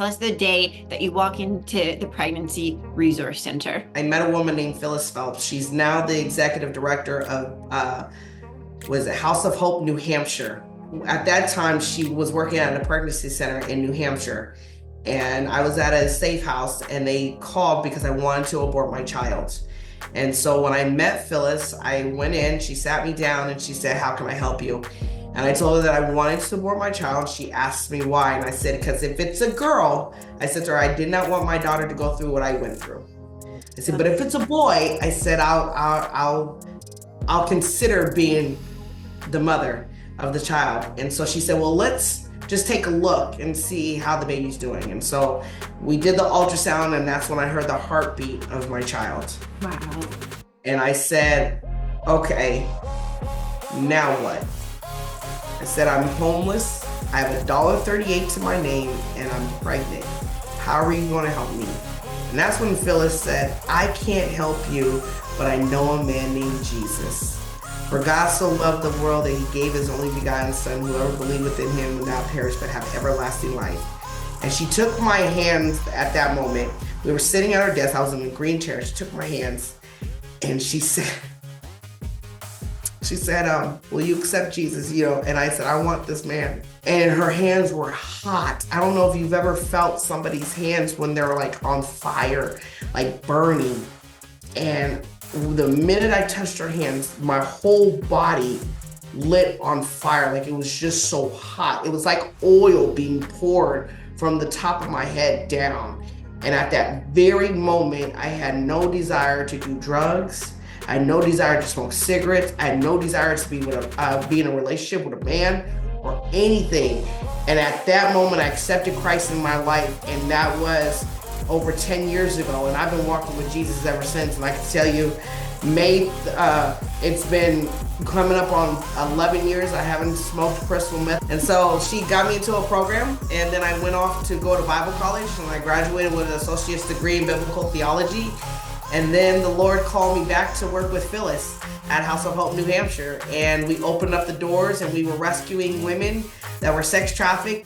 Tell us the day that you walk into the Pregnancy Resource Center. I met a woman named Phyllis Phelps. She's now the executive director of, was it House of Hope, New Hampshire. At that time, she was working at a pregnancy center in New Hampshire. And I was at a safe house and they called because I wanted to abort my child. And so when I met Phyllis, I went in, she sat me down and she said, "How can I help you?" And I told her that I wanted to abort my child. She asked me why. And I said, because if it's a girl, I said to her, I did not want my daughter to go through what I went through. I said, but if it's a boy, I said, I'll consider being the mother of the child. And so she said, well, let's just take a look and see how the baby's doing. And so we did the ultrasound, and that's when I heard the heartbeat of my child. Wow. And I said, okay, now what? I said, I'm homeless, I have $1.38 to my name, and I'm pregnant. How are you going to help me? And that's when Phyllis said, I can't help you, but I know a man named Jesus. For God so loved the world that he gave his only begotten son, whoever believeth in him will not perish but have everlasting life. And she took my hands at that moment. We were sitting at our desk, I was in a green chair. She took my hands and she said, will you accept Jesus? And I said, I want this man. And her hands were hot. I don't know if you've ever felt somebody's hands when they're like on fire, like burning. And the minute I touched her hands, my whole body lit on fire. Like it was just so hot. It was like oil being poured from the top of my head down. And at that very moment, I had no desire to do drugs. I had no desire to smoke cigarettes. I had no desire to be in a relationship with a man or anything. And at that moment, I accepted Christ in my life, and that was over 10 years ago. And I've been walking with Jesus ever since. And I can tell you, it's been coming up on 11 years. I haven't smoked crystal meth. And so she got me into a program, and then I went off to go to Bible college, and I graduated with an associate's degree in biblical theology. And then the Lord called me back to work with Phyllis at House of Hope, New Hampshire. And we opened up the doors and we were rescuing women that were sex trafficked